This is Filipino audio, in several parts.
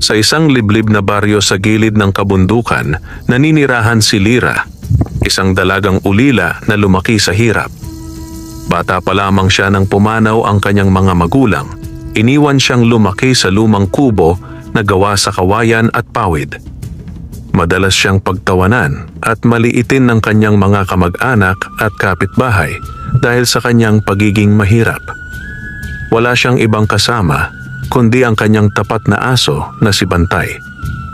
Sa isang liblib na baryo sa gilid ng kabundukan, naninirahan si Lyra, isang dalagang ulila na lumaki sa hirap. Bata pa lamang siya nang pumanaw ang kanyang mga magulang. Iniwan siyang lumaki sa lumang kubo na gawa sa kawayan at pawid. Madalas siyang pagtawanan at maliitin ng kanyang mga kamag-anak at kapitbahay dahil sa kanyang pagiging mahirap. Wala siyang ibang kasama kundi ang kanyang tapat na aso na si Bantay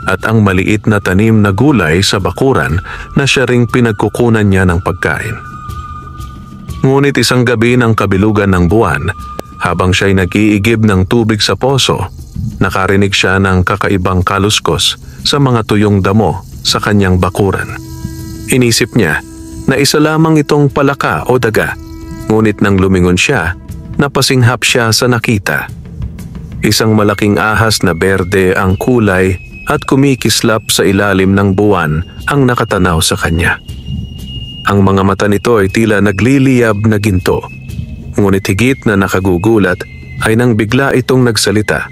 at ang maliit na tanim na gulay sa bakuran na siya ring pinagkukunan niya ng pagkain. Ngunit isang gabi ng kabilugan ng buwan, habang siya'y nag-iigib ng tubig sa poso, nakarinig siya ng kakaibang kaluskos sa mga tuyong damo sa kanyang bakuran. Inisip niya na isa lamang itong palaka o daga, ngunit nang lumingon siya, napasinghap siya sa nakita. Isang malaking ahas na berde ang kulay at kumikislap sa ilalim ng buwan ang nakatanaw sa kanya. Ang mga mata nito ay tila nagliliyab na ginto, ngunit higit na nakagugulat ay nang bigla itong nagsalita.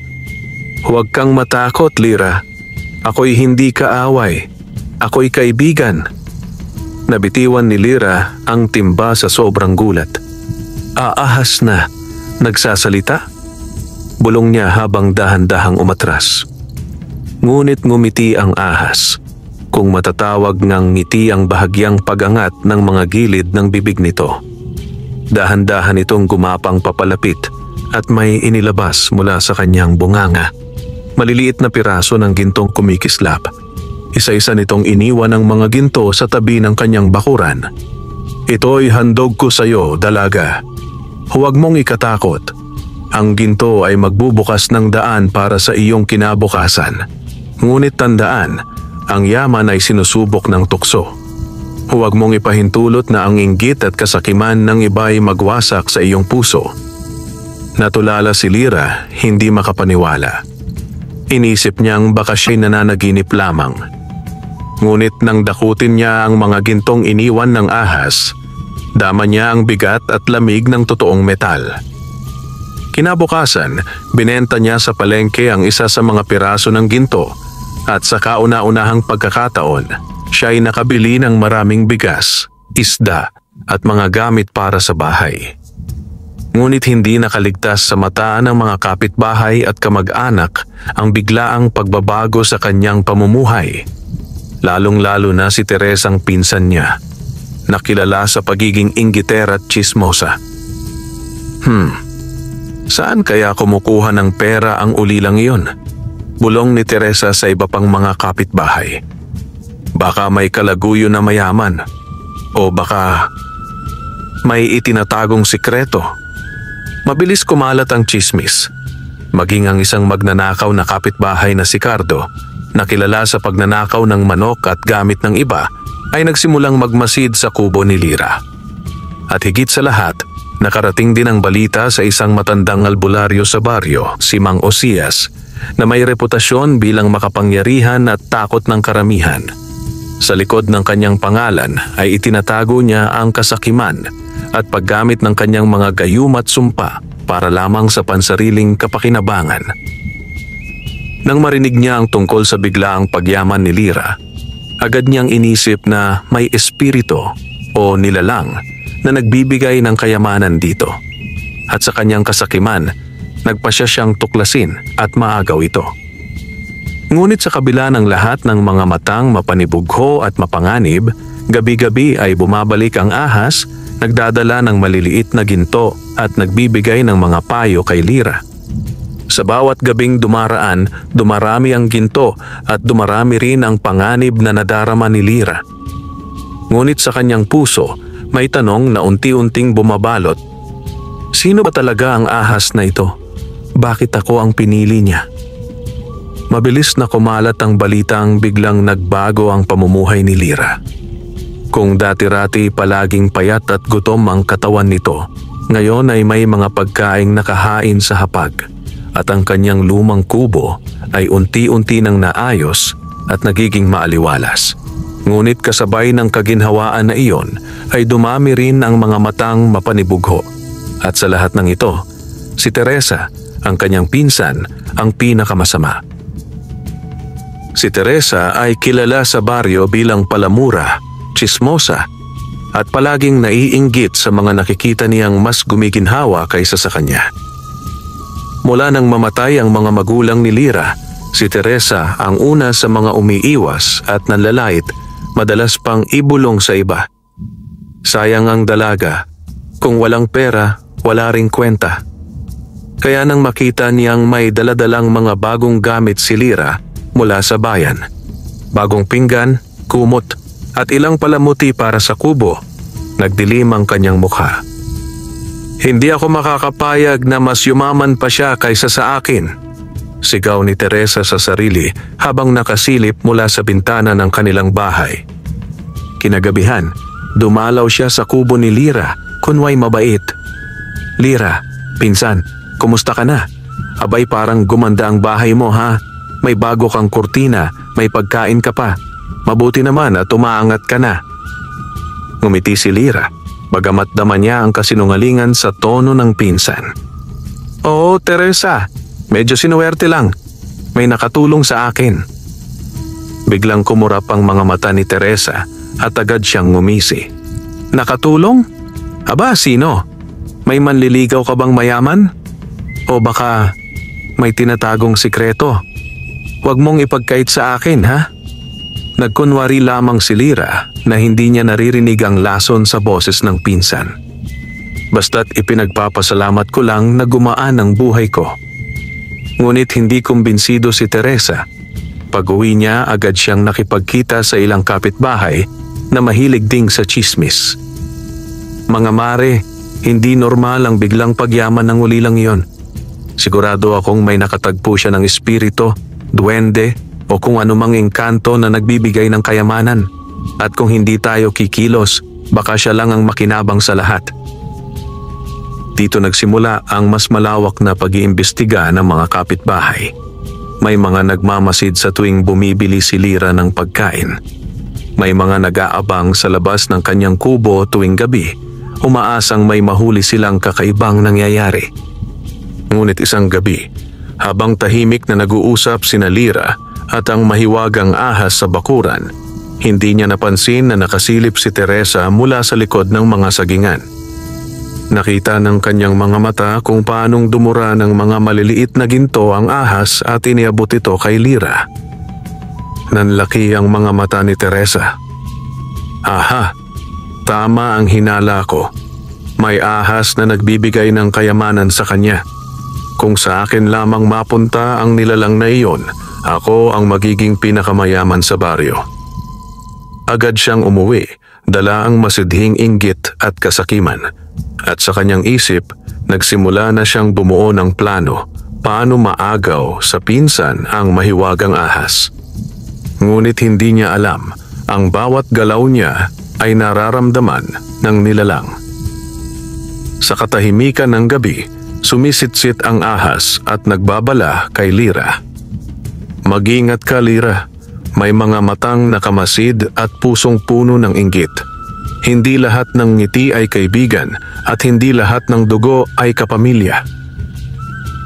"Huwag kang matakot, Lyra. Ako'y hindi kaaway. Ako'y kaibigan." Nabitiwan ni Lyra ang timba sa sobrang gulat. "Aahas na nagsasalita?" Bulong niya habang dahan-dahang umatras. Ngunit ngumiti ang ahas. Kung matatawag ngang ngiti ang bahagyang pagangat ng mga gilid ng bibig nito. Dahan-dahan itong gumapang papalapit at may inilabas mula sa kanyang bunganga. Maliliit na piraso ng gintong kumikislap. Isa-isa nitong iniwan ang mga ginto sa tabi ng kanyang bakuran. "Ito'y handog ko sa iyo, dalaga. Huwag mong ikatakot. Ang ginto ay magbubukas ng daan para sa iyong kinabukasan. Ngunit tandaan, ang yaman ay sinusubok ng tukso. Huwag mong ipahintulot na ang inggit at kasakiman ng iba ay magwasak sa iyong puso." Natulala si Lyra, hindi makapaniwala. Inisip niyang baka siya'y nananaginip lamang. Ngunit nang dakutin niya ang mga gintong iniwan ng ahas, dama niya ang bigat at lamig ng totoong metal. Kinabukasan, binenta niya sa palengke ang isa sa mga piraso ng ginto at sa kauna-unahang pagkakataon, siya ay nakabili ng maraming bigas, isda at mga gamit para sa bahay. Ngunit hindi nakaligtas sa mata ng mga kapitbahay at kamag-anak ang biglaang pagbabago sa kanyang pamumuhay. Lalong-lalo na si Teresang pinsan niya, nakilala sa pagiging inggitera at tsismosa. Saan kaya kumukuha ng pera ang ulilang iyon? Bulong ni Teresa sa iba pang mga kapitbahay. Baka may kalaguyo na mayaman o baka may itinatagong sikreto. Mabilis kumalat ang tsismis. Maging ang isang magnanakaw na kapitbahay na si Cardo, nakilala sa pagnanakaw ng manok at gamit ng iba, ay nagsimulang magmasid sa kubo ni Lyra. At higit sa lahat, nakarating din ang balita sa isang matandang albularyo sa baryo, si Mang Osias, na may reputasyon bilang makapangyarihan at takot ng karamihan. Sa likod ng kanyang pangalan ay itinatago niya ang kasakiman at paggamit ng kanyang mga gayum at sumpa para lamang sa pansariling kapakinabangan. Nang marinig niya ang tungkol sa biglaang pagyaman ni Lyra, agad niyang inisip na may espiritu o nilalang na nagbibigay ng kayamanan dito. At sa kanyang kasakiman, nagpasya siyang tuklasin at maagaw ito. Ngunit sa kabila ng lahat ng mga matang mapanibugho at mapanganib, gabi-gabi ay bumabalik ang ahas, nagdadala ng maliliit na ginto at nagbibigay ng mga payo kay Lyra. Sa bawat gabing dumaraan, dumarami ang ginto at dumarami rin ang panganib na nadarama ni Lyra. Ngunit sa kanyang puso, may tanong na unti-unting bumabalot. Sino ba talaga ang ahas na ito? Bakit ako ang pinili niya? Mabilis na kumalat ang balitang biglang nagbago ang pamumuhay ni Lyra. Kung dati-rati palaging payat at gutom ang katawan nito, ngayon ay may mga pagkaing nakahain sa hapag at ang kanyang lumang kubo ay unti-unti nang naayos at nagiging maaliwalas. Ngunit kasabay ng kaginhawaan na iyon ay dumami rin ang mga matang mapanibugho. At sa lahat ng ito, si Teresa, ang kanyang pinsan, ang pinakamasama. Si Teresa ay kilala sa baryo bilang palamura, tsismosa, at palaging naiinggit sa mga nakikita niyang mas gumiginhawa kaysa sa kanya. Mula nang mamatay ang mga magulang ni Lyra, si Teresa ang una sa mga umiiwas at nanlalait, madalas pang ibulong sa iba. Sayang ang dalaga, kung walang pera, wala ring kwenta. Kaya nang makita niyang may daladalang mga bagong gamit si Lyra mula sa bayan, bagong pinggan, kumot, at ilang palamuti para sa kubo, nagdilim ang kanyang mukha. "Hindi ako makakapayag na mas yumaman pa siya kaysa sa akin," sigaw ni Teresa sa sarili habang nakasilip mula sa bintana ng kanilang bahay. Kinagabihan, dumalaw siya sa kubo ni Lyra, kunway mabait. "Lyra, pinsan, kumusta ka na? Abay, parang gumanda ang bahay mo, ha? May bago kang kurtina, may pagkain ka pa. Mabuti naman at umaangat ka na." Ngumiti si Lyra, bagamat daman niya ang kasinungalingan sa tono ng pinsan. "Oo, Teresa, medyo sinuwerte lang. May nakatulong sa akin." Biglang kumurap ang mga mata ni Teresa at agad siyang ngumisi. "Nakatulong? Aba, sino? May manliligaw ka bang mayaman? O baka may tinatagong sikreto? Huwag mong ipagkait sa akin, ha?" Nagkunwari lamang si Lyra na hindi niya naririnig ang lason sa boses ng pinsan. "Basta't ipinagpapasalamat ko lang na gumaan ang buhay ko." Ngunit hindi kumbinsido si Teresa. Pag-uwi niya, agad siyang nakipagkita sa ilang kapitbahay na mahilig ding sa tsismis. "Mga mare, hindi normal ang biglang pagyaman ng ulilang iyon. Sigurado akong may nakatagpo siya ng espiritu, duwende, o kung anumang engkanto na nagbibigay ng kayamanan. At kung hindi tayo kikilos, baka siya lang ang makinabang sa lahat." Dito nagsimula ang mas malawak na pag-iimbestiga ng mga kapitbahay. May mga nagmamasid sa tuwing bumibili si Lyra ng pagkain. May mga nag-aabang sa labas ng kanyang kubo tuwing gabi, umaasang may mahuli silang kakaibang nangyayari. Ngunit isang gabi, habang tahimik na nag-uusap sina Lyra at ang mahiwagang ahas sa bakuran, hindi niya napansin na nakasilip si Teresa mula sa likod ng mga sagingan. Nakita ng kanyang mga mata kung paanong dumura ng mga maliliit na ginto ang ahas at iniabot ito kay Lyra. Nanlaki ang mga mata ni Teresa. "Aha, tama ang hinala ko. May ahas na nagbibigay ng kayamanan sa kanya. Kung sa akin lamang mapunta ang nilalang na iyon, ako ang magiging pinakamayaman sa baryo." Agad siyang umuwi, dala ang masidhing inggit at kasakiman. At sa kanyang isip, nagsimula na siyang bumuo ng plano paano maagaw sa pinsan ang mahiwagang ahas. Ngunit hindi niya alam, ang bawat galaw niya ay nararamdaman ng nilalang. Sa katahimikan ng gabi, sumisitsit ang ahas at nagbabala kay Lyra. "Mag-ingat ka, Lyra. May mga matang nakamasid at pusong puno ng inggit. Hindi lahat ng ngiti ay kaibigan at hindi lahat ng dugo ay kapamilya."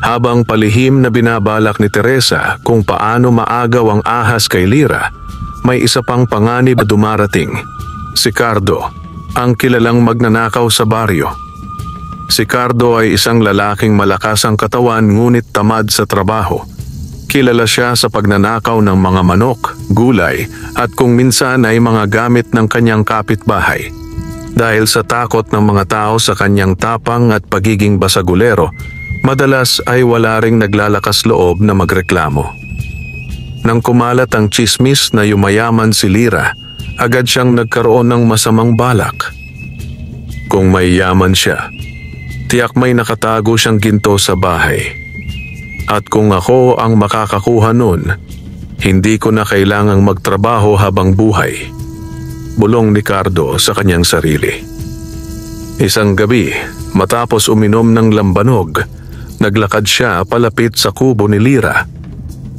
Habang palihim na binabalak ni Teresa kung paano maagaw ang ahas kay Lyra, may isa pang panganib na dumarating. Si Cardo, ang kilalang magnanakaw sa baryo. Si Cardo ay isang lalaking malakas ang katawan ngunit tamad sa trabaho. Kilala siya sa pagnanakaw ng mga manok, gulay at kung minsan ay mga gamit ng kanyang kapitbahay. Dahil sa takot ng mga tao sa kanyang tapang at pagiging basagulero, madalas ay wala ring naglalakas loob na magreklamo. Nang kumalat ang tsismis na yumayaman si Lyra, agad siyang nagkaroon ng masamang balak. Kung may yaman siya, tiyak may nakatago siyang ginto sa bahay. At kung ako ang makakakuha nun, hindi ko na kailangang magtrabaho habang buhay. Bulong ni Cardo sa kanyang sarili. Isang gabi, matapos uminom ng lambanog, naglakad siya palapit sa kubo ni Lyra.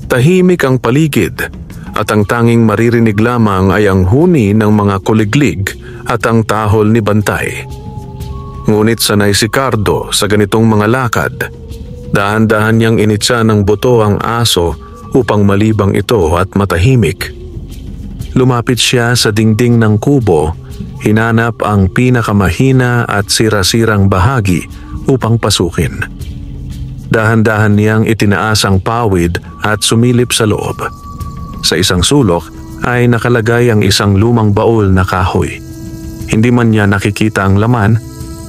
Tahimik ang paligid at ang tanging maririnig lamang ay ang huni ng mga kuliglig at ang tahol ni Bantay. Ngunit sanay si Cardo sa ganitong mga lakad. Dahan-dahan niyang initsa ng buto ang aso upang malibang ito at matahimik. Lumapit siya sa dingding ng kubo, hinanap ang pinakamahina at sirasirang bahagi upang pasukin. Dahan-dahan niyang itinaas ang pawid at sumilip sa loob. Sa isang sulok ay nakalagay ang isang lumang baul na kahoy. Hindi man niya nakikita ang laman,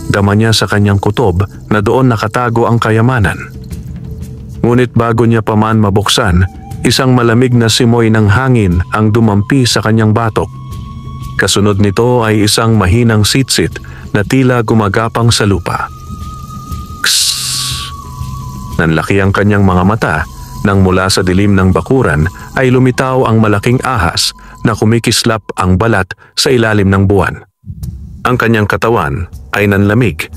dama niya sa kanyang kutob na doon nakatago ang kayamanan. Ngunit bago niya pa man mabuksan, isang malamig na simoy ng hangin ang dumampi sa kanyang batok. Kasunod nito ay isang mahinang sitsit na tila gumagapang sa lupa. Kss! Nanlaki ang kanyang mga mata nang mula sa dilim ng bakuran ay lumitaw ang malaking ahas na kumikislap ang balat sa ilalim ng buwan. Ang kanyang katawan ay nanlamig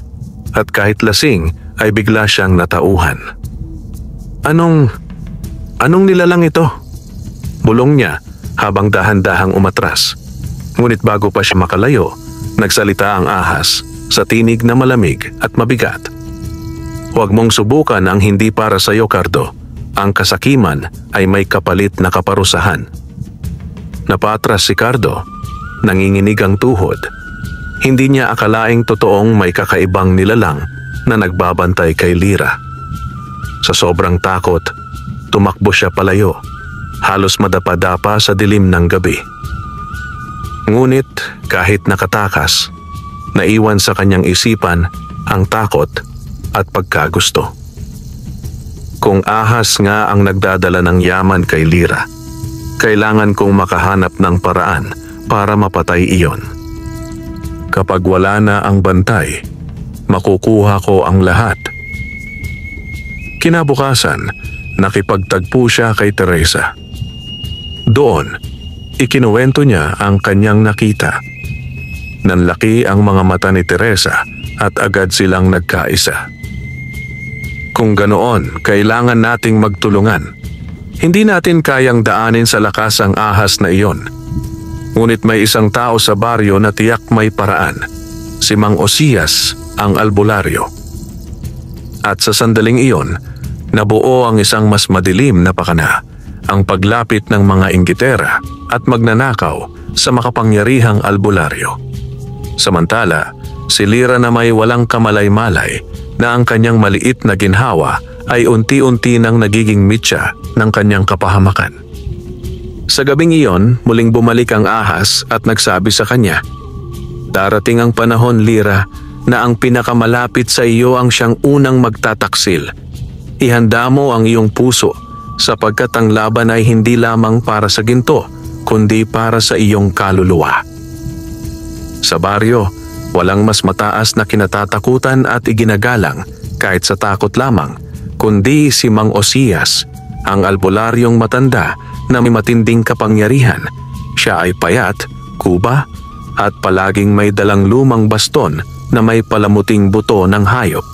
at kahit lasing ay bigla siyang natauhan. Anong nilalang ito? Bulong niya habang dahan-dahang umatras. Ngunit bago pa siya makalayo, nagsalita ang ahas sa tinig na malamig at mabigat. Huwag mong subukan ang hindi para sa iyo, Cardo. Ang kasakiman ay may kapalit na kaparusahan. Napatras si Cardo, nanginginig ang tuhod. Hindi niya akalaing totoong may kakaibang nilalang na nagbabantay kay Lyra. Sa sobrang takot, tumakbo siya palayo, halos madapa-dapa sa dilim ng gabi. Ngunit kahit nakatakas, naiwan sa kanyang isipan ang takot at pagkagusto. Kung ahas nga ang nagdadala ng yaman kay Lyra, kailangan kong makahanap ng paraan para mapatay iyon. Kapag wala na ang bantay, makukuha ko ang lahat. Kinabukasan, nakipagtagpo siya kay Teresa. Doon, ikinuwento niya ang kanyang nakita. Nanlaki ang mga mata ni Teresa at agad silang nagkaisa. Kung ganoon, kailangan nating magtulungan. Hindi natin kayang daanin sa lakas ang ahas na iyon. Ngunit may isang tao sa baryo na tiyak may paraan. Si Mang Osias, ang albularyo. At sa sandaling iyon, nabuo ang isang mas madilim na pakana, ang paglapit ng mga inggitera at magnanakaw sa makapangyarihang albularyo. Samantala, si Lyra na may walang kamalay-malay na ang kanyang maliit na ginhawa ay unti-unti nang nagiging mitya ng kanyang kapahamakan. Sa gabing iyon, muling bumalik ang ahas at nagsabi sa kanya, "Darating ang panahon, Lyra, na ang pinakamalapit sa iyo ang siyang unang magtataksil. Ihanda mo ang iyong puso sapagkat ang laban ay hindi lamang para sa ginto, kundi para sa iyong kaluluwa." Sa baryo, walang mas mataas na kinatatakutan at iginagalang kahit sa takot lamang, kundi si Mang Osias, ang albularyong matanda na may matinding kapangyarihan. Siya ay payat, kuba, at palaging may dalang lumang baston na may palamuting buto ng hayop.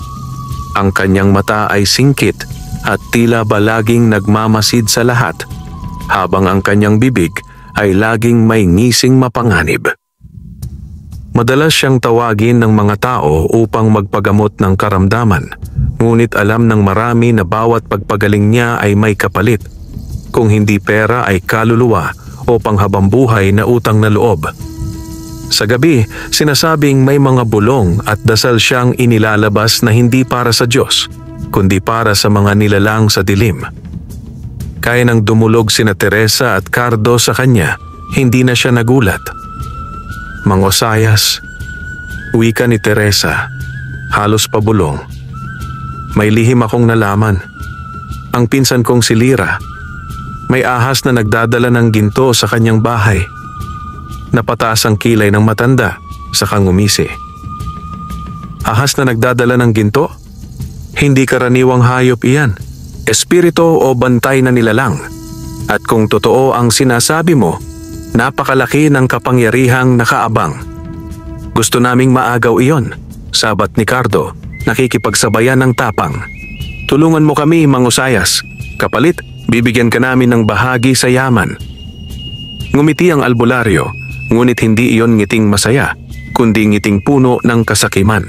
Ang kanyang mata ay singkit at tila ba laging nagmamasid sa lahat, habang ang kanyang bibig ay laging may ngising mapanganib. Madalas siyang tawagin ng mga tao upang magpagamot ng karamdaman, ngunit alam ng marami na bawat pagpagaling niya ay may kapalit. Kung hindi pera ay kaluluwa o panghabambuhay na utang na loob. Sa gabi, sinasabing may mga bulong at dasal siyang inilalabas na hindi para sa Diyos, kundi para sa mga nilalang sa dilim. Kaya nang dumulog sina Teresa at Cardo sa kanya, hindi na siya nagulat. "Mang Osias," wika ni Teresa, halos pabulong. "May lihim akong nalaman. Ang pinsan kong si Lyra, may ahas na nagdadala ng ginto sa kanyang bahay." Napataas ang kilay ng matanda, saka ngumisi. "Ahas na nagdadala ng ginto? Hindi karaniwang hayop iyan. Espiritu o bantay na nilalang. At kung totoo ang sinasabi mo, napakalaki ng kapangyarihang nakaabang. Gusto naming maagaw iyon," sabat ni Cardo, nakikipagsabayan ng tapang. "Tulungan mo kami, Mang Osias. Kapalit, bibigyan ka namin ng bahagi sa yaman." Ngumiti ang albularyo, ngunit hindi iyon ngiting masaya, kundi ngiting puno ng kasakiman.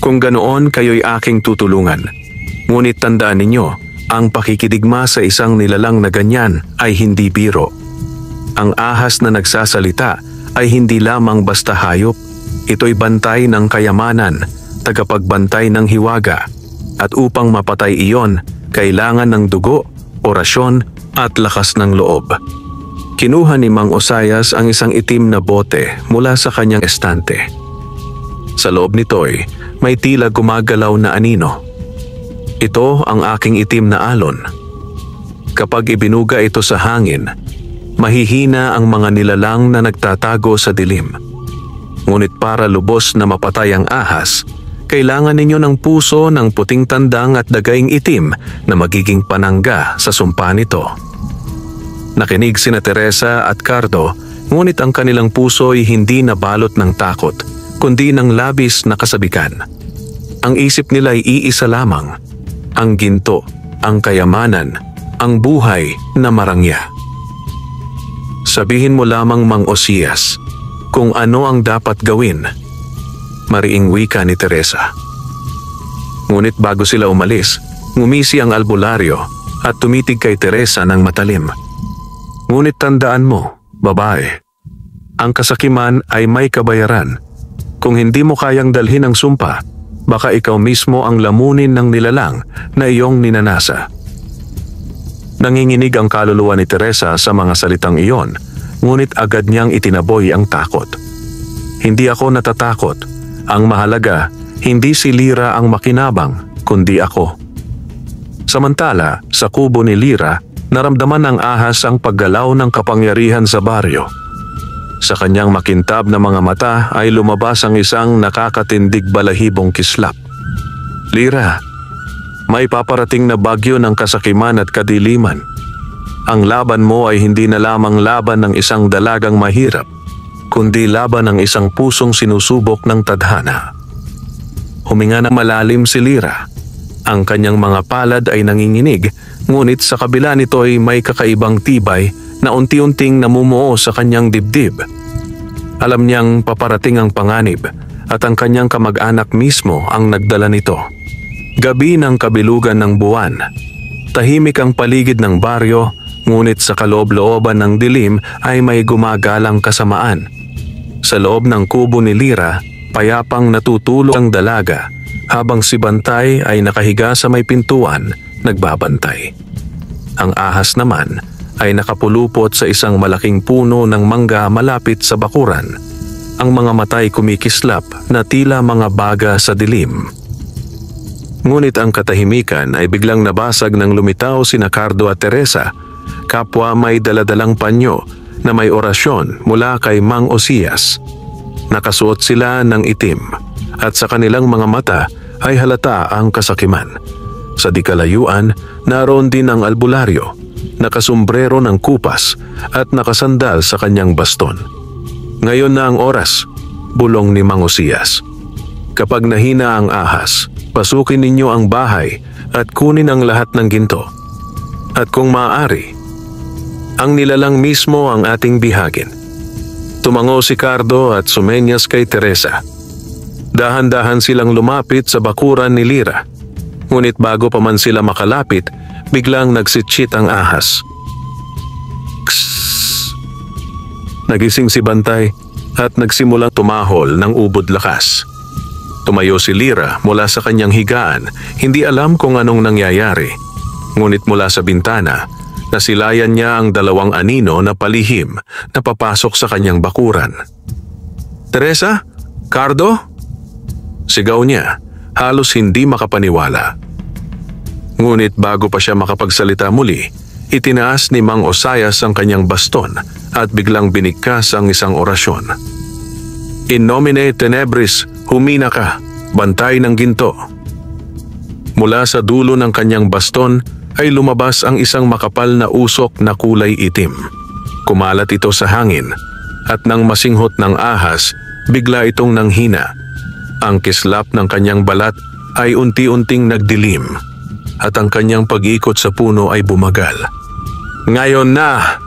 "Kung ganoon, kayo'y aking tutulungan. Ngunit tandaan ninyo, Ang pakikidigma sa isang nilalang na ganyan ay hindi biro. Ang ahas na nagsasalita ay hindi lamang basta hayop. Ito'y bantay ng kayamanan, tagapagbantay ng hiwaga. At upang mapatay iyon, kailangan ng dugo, orasyon at lakas ng loob. Kinuha ni Mang Osayas ang isang itim na bote mula sa kanyang estante. Sa loob nito'y may tila gumagalaw na anino. Ito ang aking itim na alon. Kapag ibinuga ito sa hangin, mahihina ang mga nilalang na nagtatago sa dilim. Ngunit para lubos na mapatay ang ahas, kailangan ninyo ng puso ng puting tandang at dagaing itim na magiging panangga sa sumpa nito. Nakinig sina Teresa at Cardo, ngunit ang kanilang puso ay hindi nabalot ng takot, kundi ng labis na kasabikan. Ang isip nila ay iisa lamang, ang ginto, ang kayamanan, ang buhay na marangya. Sabihin mo lamang, Mang Osias, kung ano ang dapat gawin, mariing wika ni Teresa. Ngunit bago sila umalis, ngumisi ang albularyo at tumitig kay Teresa ng matalim. Ngunit tandaan mo, babae, ang kasakiman ay may kabayaran. Kung hindi mo kayang dalhin ang sumpa, baka ikaw mismo ang lamunin ng nilalang na iyong ninanasa. Nanginginig ang kaluluwa ni Teresa sa mga salitang iyon, ngunit agad niyang itinaboy ang takot. Hindi ako natatakot. Ang mahalaga, hindi si Lira ang makinabang, kundi ako. Samantala, sa kubo ni Lira, naramdaman ng ahas ang paggalaw ng kapangyarihan sa baryo. Sa kanyang makintab na mga mata ay lumabas ang isang nakakatindig balahibong kislap. Lira, may paparating na bagyo ng kasakiman at kadiliman. Ang laban mo ay hindi na lamang laban ng isang dalagang mahirap, kundi laban ng isang pusong sinusubok ng tadhana. Huminga ng malalim si Lira. Ang kanyang mga palad ay nanginginig, ngunit sa kabila nito ay may kakaibang tibay na unti-unting namumuo sa kanyang dibdib. Alam niyang paparating ang panganib at ang kanyang kamag-anak mismo ang nagdala nito. Gabi ng kabilugan ng buwan. Tahimik ang paligid ng baryo, ngunit sa kaloob-looban ng dilim ay may gumagalang kasamaan. Sa loob ng kubo ni Lira, payapang natutulog ang dalaga habang si Bantay ay nakahiga sa may pintuan, nagbabantay. Ang ahas naman ay nakapulupot sa isang malaking puno ng mangga malapit sa bakuran. Ang mga matay kumikislap na tila mga baga sa dilim. Ngunit ang katahimikan ay biglang nabasag nang lumitaw sina Cardo at Teresa, kapwa may daladalang panyo na may orasyon mula kay Mang Osias. Nakasuot sila ng itim at sa kanilang mga mata ay halata ang kasakiman. Sa di kalayuan, naroon din ang albularyo, nakasumbrero ng kupas at nakasandal sa kanyang baston. Ngayon na ang oras, bulong ni Mang Osias. Kapag nahina ang ahas, pasukin ninyo ang bahay at kunin ang lahat ng ginto. At kung maaari, ang nilalang mismo ang ating bihagin. Tumango si Cardo at sumenyas kay Teresa. Dahan-dahan silang lumapit sa bakuran ni Lira. Ngunit bago pa man sila makalapit, biglang nagsitsit ang ahas. Kss! Nagising si Bantay at nagsimulang tumahol ng ubod lakas. Tumayo si Lira mula sa kanyang higaan, hindi alam kung anong nangyayari. Ngunit mula sa bintana, nasilayan niya ang dalawang anino na palihim na papasok sa kanyang bakuran. Teresa? Cardo? Sigaw niya, halos hindi makapaniwala. Ngunit bago pa siya makapagsalita muli, itinaas ni Mang Osayas ang kanyang baston at biglang binigkas ang isang orasyon. In nomine tenebris, humina ka, bantay ng ginto. Mula sa dulo ng kanyang baston ay lumabas ang isang makapal na usok na kulay itim. Kumalat ito sa hangin at nang masinghot ng ahas, bigla itong nanghina. Ang kislap ng kanyang balat ay unti-unting nagdilim at ang kanyang pag-ikot sa puno ay bumagal. Ngayon na!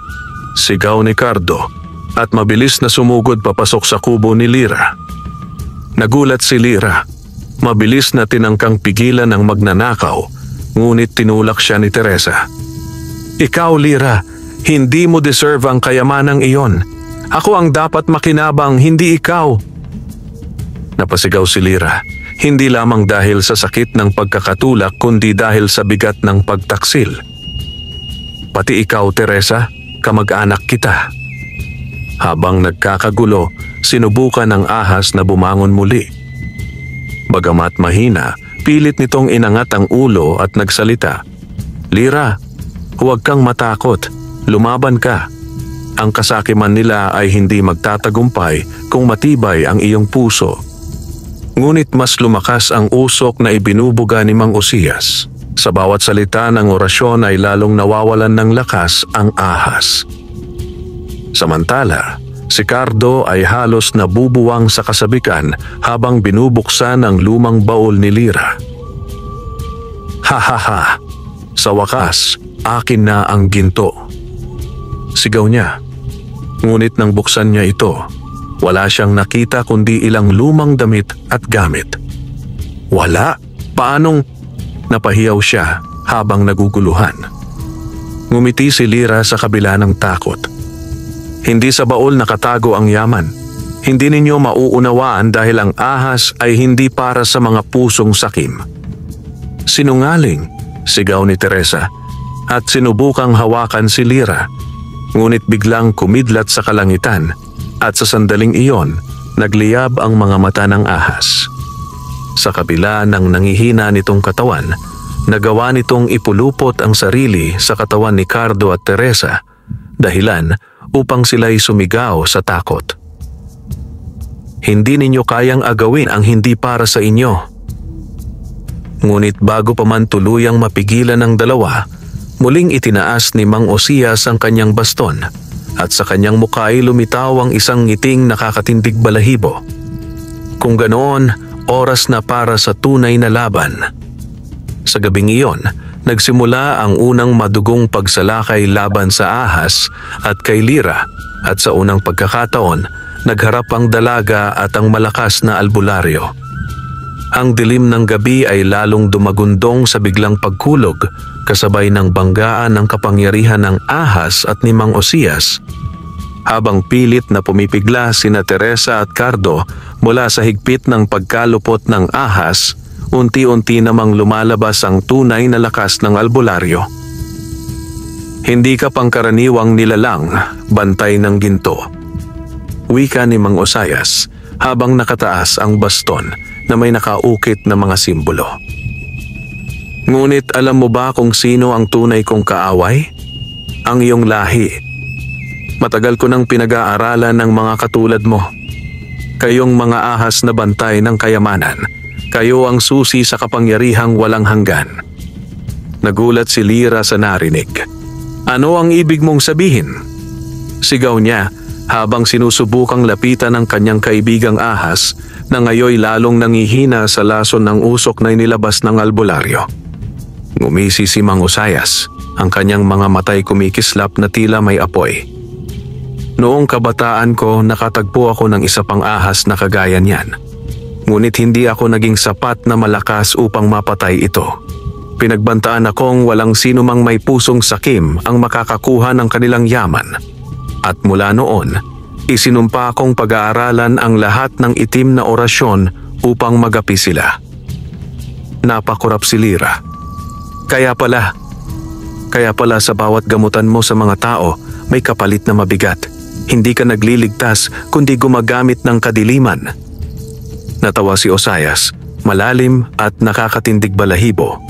Sigaw ni Cardo at mabilis na sumugod papasok sa kubo ni Lira. Nagulat si Lira. Mabilis na tinangkang pigilan ang magnanakaw, Ngunit tinulak siya ni Teresa. Ikaw, Lira, hindi mo deserve ang kayamanang iyon. Ako ang dapat makinabang, hindi ikaw. Napasigaw si Lira, hindi lamang dahil sa sakit ng pagkakatulak kundi dahil sa bigat ng pagtaksil. Pati ikaw, Teresa, kamag-anak kita. Habang nagkakagulo, sinubukan ng ahas na bumangon muli. Bagamat mahina, pilit nitong inangat ang ulo at nagsalita. Lira, huwag kang matakot, lumaban ka. Ang kasakiman nila ay hindi magtatagumpay kung matibay ang iyong puso. Ngunit mas lumakas ang usok na ibinubuga ni Mang Osias. Sa bawat salita ng orasyon ay lalong nawawalan ng lakas ang ahas. Samantala, si Cardo ay halos nabubuwang sa kasabikan habang binubuksan ang lumang baul ni Lira. Ha ha ha! Sa wakas, akin na ang ginto. Sigaw niya. Ngunit nang buksan niya ito, wala siyang nakita kundi ilang lumang damit at gamit. Wala? Paanong? Napahiyaw siya habang naguguluhan. Ngumiti si Lira sa kabila ng takot. Hindi sa baul nakatago ang yaman. Hindi ninyo mauunawaan dahil ang ahas ay hindi para sa mga pusong sakim. Sinungaling, sigaw ni Teresa, at sinubukang hawakan si Lira. Ngunit biglang kumidlat sa kalangitan at sa sandaling iyon, nagliyab ang mga mata ng ahas. Sa kabila ng nangihina nitong katawan, nagawa nitong ipulupot ang sarili sa katawan ni Cardo at Teresa, dahilan upang sila'y sumigaw sa takot. Hindi ninyo kayang agawin ang hindi para sa inyo. Ngunit bago pa man tuluyang mapigilan ng dalawa, muling itinaas ni Mang Osias ang kanyang baston at sa kanyang mukha ay lumitaw ang isang ngiting nakakatindig balahibo. Kung ganoon, oras na para sa tunay na laban. Sa gabing iyon, nagsimula ang unang madugong pagsalakay laban sa ahas at kay Lira, at sa unang pagkakataon, nagharap ang dalaga at ang malakas na albularyo. Ang dilim ng gabi ay lalong dumagundong sa biglang pagkulog kasabay ng banggaan ng kapangyarihan ng ahas at ni Mang Osias. Habang pilit na pumipigla sina Teresa at Cardo mula sa higpit ng pagkalupot ng ahas, unti-unti namang lumalabas ang tunay na lakas ng albularyo. Hindi ka pangkaraniwang nilalang, bantay ng ginto. Wika ni Mang Osias habang nakataas ang baston na may nakaukit na mga simbolo. Ngunit alam mo ba kung sino ang tunay kong kaaway? Ang iyong lahi. Matagal ko nang pinag-aaralan ng mga katulad mo. Kayong mga ahas na bantay ng kayamanan. Kayo ang susi sa kapangyarihang walang hanggan. Nagulat si Lira sa narinig. Ano ang ibig mong sabihin? Sigaw niya habang sinusubukang lapitan ng kanyang kaibigang ahas na ngayoy lalong nangihina sa lason ng usok na inilabas ng albularyo. Ngumisi si Mang Osias, ang kanyang mga matay kumikislap na tila may apoy. Noong kabataan ko, nakatagpo ako ng isa pang ahas na kagaya niyan. Ngunit hindi ako naging sapat na malakas upang mapatay ito. Pinagbantaan akong walang sino mang may pusong sakim ang makakakuha ng kanilang yaman. At mula noon, isinumpa akong pag-aaralan ang lahat ng itim na orasyon upang magapi sila. Napakurap si Lira. Kaya pala sa bawat gamutan mo sa mga tao, may kapalit na mabigat. Hindi ka nagliligtas kundi gumagamit ng kadiliman. Natawa si Osias, malalim at nakakatindig balahibo.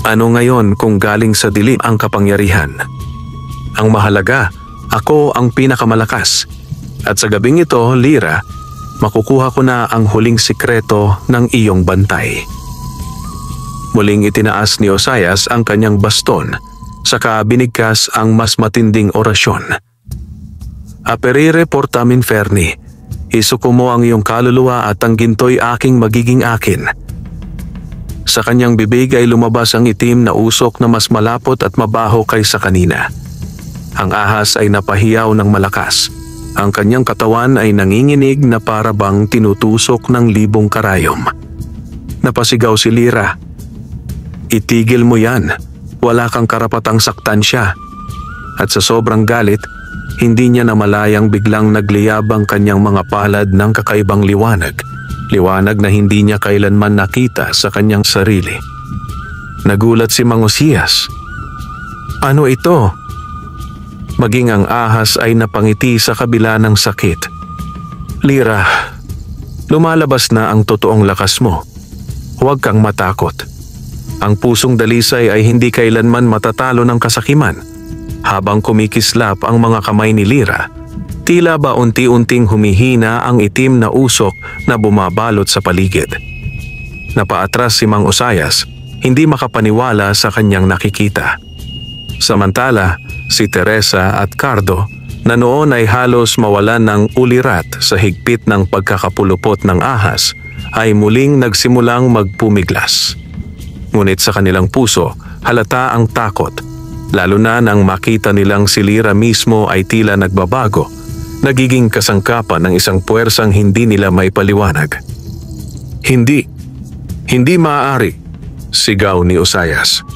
Ano ngayon kung galing sa dilim ang kapangyarihan? Ang mahalaga, ako ang pinakamalakas. At sa gabing ito, Lira, makukuha ko na ang huling sikreto ng iyong bantay. Muling itinaas ni Osias ang kanyang baston, saka binigkas ang mas matinding orasyon. Aperire portam inferni, isuko mo ang iyong kaluluwa at ang ginto'y aking magiging akin. Sa kanyang bibig ay lumabas ang itim na usok na mas malapot at mabaho kaysa kanina. Ang ahas ay napahiyaw ng malakas. Ang kanyang katawan ay nanginginig na para bang tinutusok ng libong karayom. Napasigaw si Lira. Itigil mo yan. Wala kang karapatang saktan siya. At sa sobrang galit, hindi niya namalayang biglang nagliyab ang kanyang mga palad ng kakaibang liwanag. Liwanag na hindi niya kailanman nakita sa kanyang sarili. Nagulat si Mang Osias. Ano ito? Maging ang ahas ay napangiti sa kabila ng sakit. Lira, lumalabas na ang totoong lakas mo. Huwag kang matakot. Ang pusong dalisay ay hindi kailanman matatalo ng kasakiman. Habang kumikislap ang mga kamay ni Lira, tila ba unti-unting humihina ang itim na usok na bumabalot sa paligid. Napaatras si Mang Osias, hindi makapaniwala sa kanyang nakikita. Samantala, si Teresa at Cardo na noon ay halos mawalan ng ulirat sa higpit ng pagkakapulupot ng ahas ay muling nagsimulang magpumiglas. Ngunit sa kanilang puso, halata ang takot, lalo na nang makita nilang si Lira mismo ay tila nagbabago, nagiging kasangkapan ng isang puwersang hindi nila maipaliwanag. Hindi maaari, sigaw ni Osias.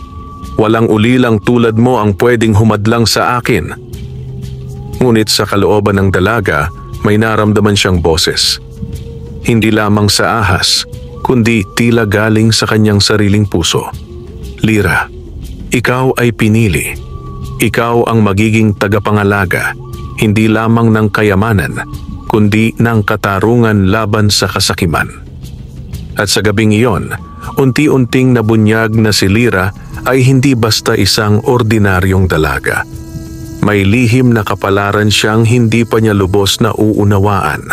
Walang ulilang tulad mo ang pwedeng humadlang sa akin. Ngunit sa kalooban ng dalaga, may naramdaman siyang boses. Hindi lamang sa ahas, kundi tila galing sa kanyang sariling puso. Lira, ikaw ay pinili. Ikaw ang magiging tagapangalaga, hindi lamang ng kayamanan, kundi ng katarungan laban sa kasakiman. At sa gabing iyon, unti-unting nabunyag na si Lira ay hindi basta isang ordinaryong dalaga. May lihim na kapalaran siyang hindi pa niya lubos na uunawaan.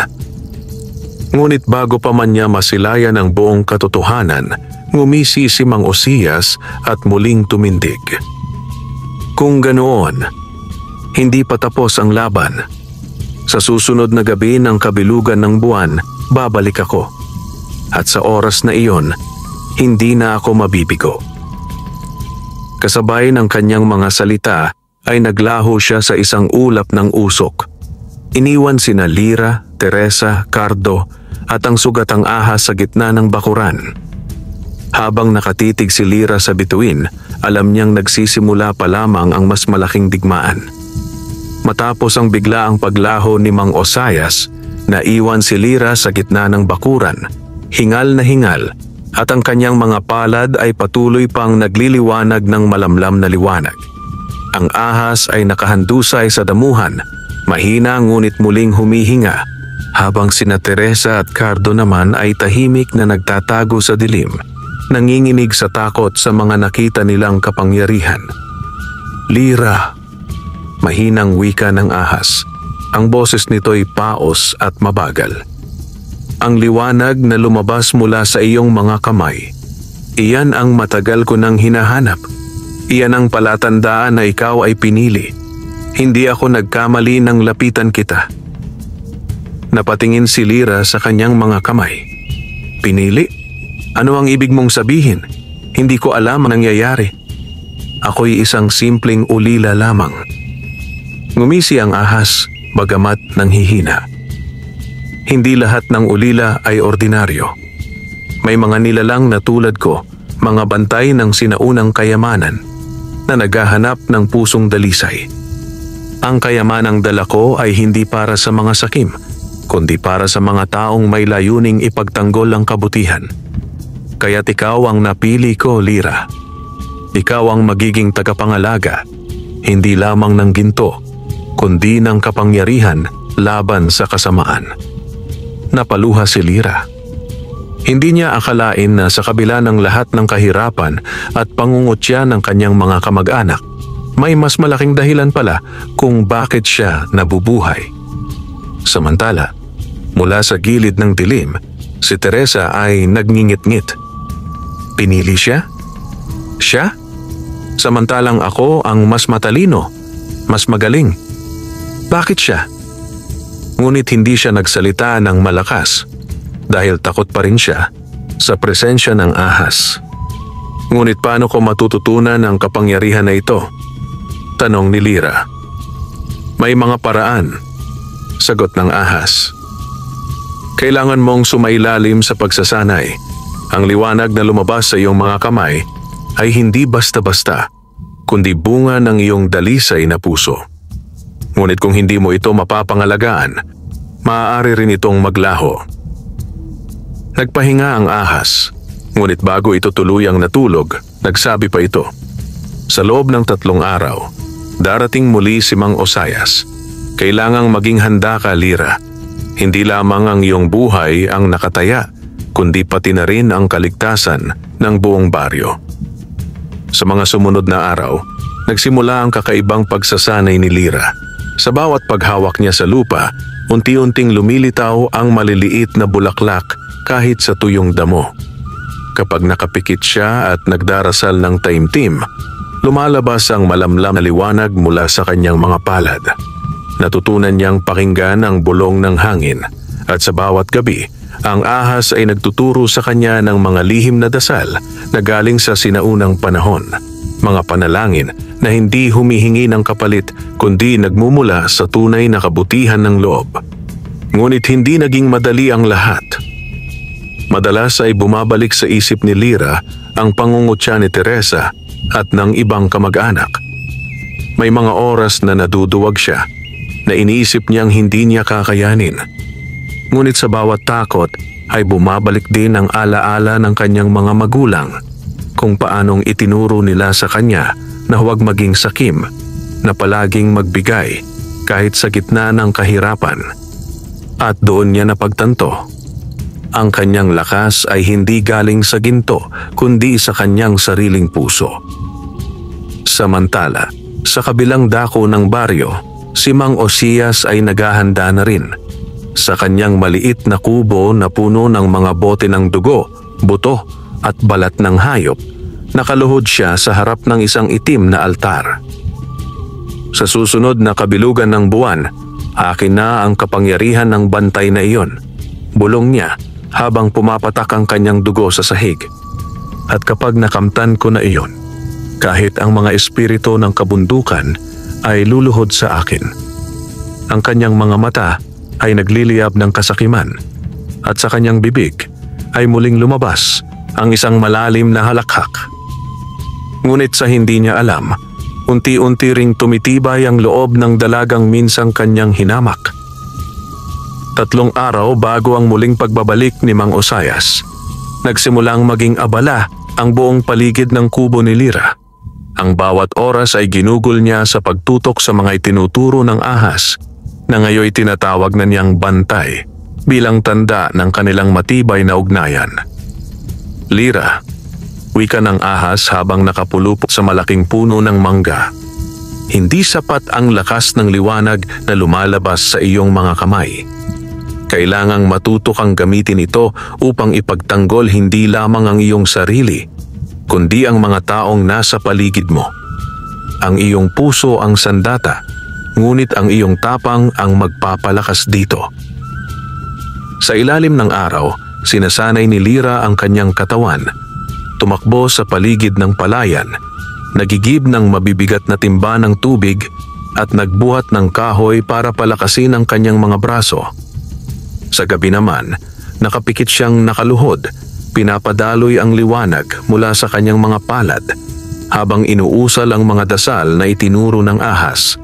Ngunit bago pa man niya masilayan ang buong katotohanan, ngumisi si Mang Osias at muling tumindig. Kung ganoon, hindi pa tapos ang laban. Sa susunod na gabi ng kabilugan ng buwan, babalik ako. At sa oras na iyon, hindi na ako mabibigo. Kasabay ng kanyang mga salita ay naglaho siya sa isang ulap ng usok. Iniwan sina Lira, Teresa, Cardo at ang sugatang ahas sa gitna ng bakuran. Habang nakatitig si Lira sa bituin, alam niyang nagsisimula pa lamang ang mas malaking digmaan. Matapos ang biglaang paglaho ni Mang Osias, naiwan si Lira sa gitna ng bakuran, hingal na hingal, at ang kanyang mga palad ay patuloy pang nagliliwanag ng malamlam na liwanag. Ang ahas ay nakahandusay sa damuhan, mahina ngunit muling humihinga, habang sina Teresa at Cardo naman ay tahimik na nagtatago sa dilim, nanginginig sa takot sa mga nakita nilang kapangyarihan. Lira, mahinang wika ng ahas. Ang boses nito'y paos at mabagal. Ang liwanag na lumabas mula sa iyong mga kamay, iyan ang matagal ko nang hinahanap. Iyan ang palatandaan na ikaw ay pinili. Hindi ako nagkamali nang lapitan kita. Napatingin si Lira sa kanyang mga kamay. Pinili? Ano ang ibig mong sabihin? Hindi ko alam ang nangyayari. Ako'y isang simpleng ulila lamang. Ngumisi ang ahas, bagamat nanghihina. Hindi lahat ng ulila ay ordinaryo. May mga nilalang na tulad ko, mga bantay ng sinaunang kayamanan na naghahanap ng pusong dalisay. Ang kayamanang dala ko ay hindi para sa mga sakim, kundi para sa mga taong may layuning ipagtanggol ang kabutihan. Kaya't ikaw ang napili ko, Lira. Ikaw ang magiging tagapangalaga, hindi lamang ng ginto, kundi ng kapangyarihan laban sa kasamaan. Napaluha si Lira. Hindi niya akalain na sa kabila ng lahat ng kahirapan at pangungutya ng kanyang mga kamag-anak, may mas malaking dahilan pala kung bakit siya nabubuhay. Samantala, mula sa gilid ng dilim, si Teresa ay nagngingit-ngit. Pinili siya? Siya? Samantalang ako ang mas matalino, mas magaling. Bakit siya? Ngunit hindi siya nagsalita ng malakas dahil takot pa rin siya sa presensya ng ahas. Ngunit paano ko matututunan ang kapangyarihan na ito? Tanong ni Lira. May mga paraan, sagot ng ahas. Kailangan mong sumailalim sa pagsasanay. Ang liwanag na lumabas sa iyong mga kamay ay hindi basta-basta, kundi bunga ng iyong dalisay na puso. Ngunit kung hindi mo ito mapapangalagaan, maaari rin itong maglaho. Nagpahinga ang ahas, ngunit bago ito tuluyang natulog, nagsabi pa ito, "Sa loob ng 3 araw, darating muli si Mang Osayas. Kailangang maging handa ka, Lira. Hindi lamang ang iyong buhay ang nakataya, kundi pati na rin ang kaligtasan ng buong baryo." Sa mga sumunod na araw, nagsimula ang kakaibang pagsasanay ni Lira. Sa bawat paghawak niya sa lupa, unti-unting lumilitaw ang maliliit na bulaklak kahit sa tuyong damo. Kapag nakapikit siya at nagdarasal ng taimtim, lumalabas ang malamlam na liwanag mula sa kanyang mga palad. Natutunan niyang pakinggan ang bulong ng hangin at sa bawat gabi, ang ahas ay nagtuturo sa kanya ng mga lihim na dasal na galing sa sinaunang panahon. Mga panalangin na hindi humihingi ng kapalit kundi nagmumula sa tunay na kabutihan ng loob. Ngunit hindi naging madali ang lahat. Madalas ay bumabalik sa isip ni Lira ang pangungutya ni Teresa at ng ibang kamag-anak. May mga oras na naduduwag siya, na iniisip niyang hindi niya kakayanin. Ngunit sa bawat takot ay bumabalik din ang alaala ng kanyang mga magulang kung paanong itinuro nila sa kanya na huwag maging sakim, na palaging magbigay kahit sa gitna ng kahirapan. At doon niya napagtanto, ang kanyang lakas ay hindi galing sa ginto kundi sa kanyang sariling puso. Samantala, sa kabilang dako ng baryo, si Mang Osias ay naghahanda na rin. Sa kanyang maliit na kubo na puno ng mga bote ng dugo, buto at balat ng hayop, nakaluhod siya sa harap ng isang itim na altar. Sa susunod na kabilugan ng buwan, akin na ang kapangyarihan ng bantay na iyon, bulong niya habang pumapatak ang kanyang dugo sa sahig. At kapag nakamtan ko na iyon, kahit ang mga espiritu ng kabundukan ay luluhod sa akin. Ang kanyang mga mata ay nagliliyab ng kasakiman at sa kanyang bibig ay muling lumabas ang isang malalim na halakhak. Ngunit sa hindi niya alam, unti-unti ring tumitibay ang loob ng dalagang minsang kanyang hinamak. 3 araw bago ang muling pagbabalik ni Mang Osayas, nagsimulang maging abala ang buong paligid ng kubo ni Lira. Ang bawat oras ay ginugol niya sa pagtutok sa mga itinuturo ng ahas na ngayoy tinatawag na niyang bantay bilang tanda ng kanilang matibay na ugnayan. "Lira," wika ng ahas habang nakapulupok sa malaking puno ng mangga, "hindi sapat ang lakas ng liwanag na lumalabas sa iyong mga kamay. Kailangang matuto kang gamitin ito upang ipagtanggol hindi lamang ang iyong sarili, kundi ang mga taong nasa paligid mo. Ang iyong puso ang sandata, ngunit ang iyong tapang ang magpapalakas dito." Sa ilalim ng araw, sinasanay ni Lira ang kanyang katawan. Tumakbo sa paligid ng palayan, nagigib ng mabibigat na timba ng tubig at nagbuhat ng kahoy para palakasin ang kanyang mga braso. Sa gabi naman, nakapikit siyang nakaluhod, pinapadaloy ang liwanag mula sa kanyang mga palad habang inuusal ang mga dasal na itinuro ng ahas.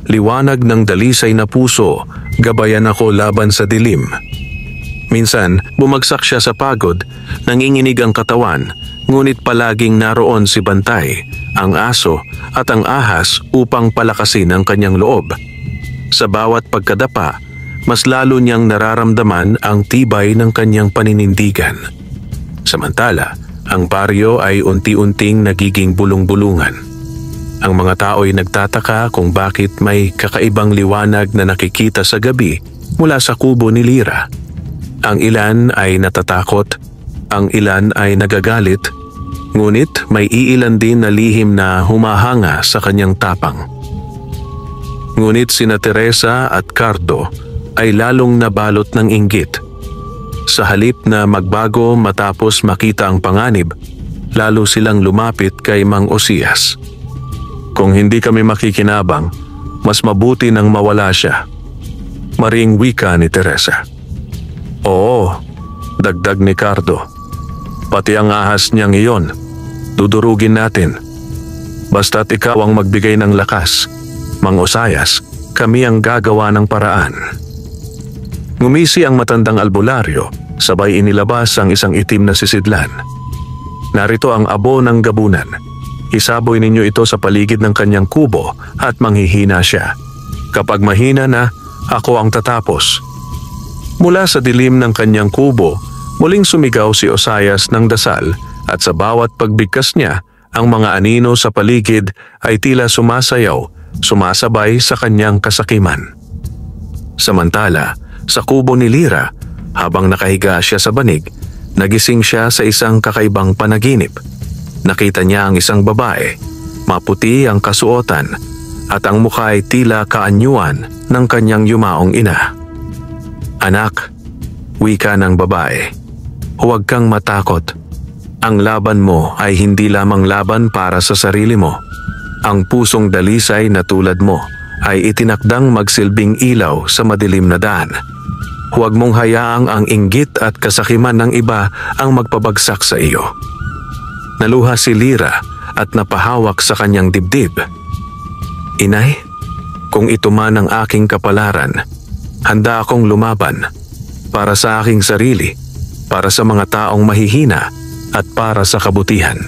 "Liwanag ng dalisay na puso, gabayan ako laban sa dilim." Minsan, bumagsak siya sa pagod, nanginginig ang katawan, ngunit palaging naroon si Bantay, ang aso at ang ahas upang palakasin ang kanyang loob. Sa bawat pagkadapa, mas lalo niyang nararamdaman ang tibay ng kanyang paninindigan. Samantala, ang baryo ay unti-unting nagiging bulong-bulungan. Ang mga tao'y nagtataka kung bakit may kakaibang liwanag na nakikita sa gabi mula sa kubo ni Lira. Ang ilan ay natatakot, ang ilan ay nagagalit, ngunit may iilan din na lihim na humahanga sa kanyang tapang. Ngunit sina Teresa at Cardo ay lalong nabalot ng inggit. Sa halip na magbago matapos makita ang panganib, lalo silang lumapit kay Mang Osias. "Kung hindi kami makikinabang, mas mabuti nang mawala siya," maring wika ni Teresa. "Oo," dagdag ni Cardo, "pati ang ahas niyang iyon. Dudurugin natin. Basta't ikaw ang magbigay ng lakas, Mang Osayas, kami ang gagawa ng paraan. Ngumisi ang matandang albularyo, sabay inilabas ang isang itim na sisidlan. Narito ang abo ng gabunan. Isaboy ninyo ito sa paligid ng kanyang kubo at manghihina siya. Kapag mahina na, ako ang tatapos. Mula sa dilim ng kanyang kubo, muling sumigaw si Osayas ng dasal at sa bawat pagbigkas niya, ang mga anino sa paligid ay tila sumasayaw, sumasabay sa kanyang kasakiman. Samantala, sa kubo ni Lira, habang nakahiga siya sa banig, nagising siya sa isang kakaibang panaginip. Nakita niya ang isang babae, maputi ang kasuotan, at ang mukha ay tila kaanyuan ng kanyang yumaong ina. Anak, wika ng babae, huwag kang matakot. Ang laban mo ay hindi lamang laban para sa sarili mo. Ang pusong dalisay na tulad mo ay itinakdang magsilbing ilaw sa madilim na daan. Huwag mong hayaang ang inggit at kasakiman ng iba ang magpabagsak sa iyo. Naluha si Lira at napahawak sa kanyang dibdib. Inay, kung ito man ang aking kapalaran, handa akong lumaban para sa aking sarili, para sa mga taong mahihina at para sa kabutihan.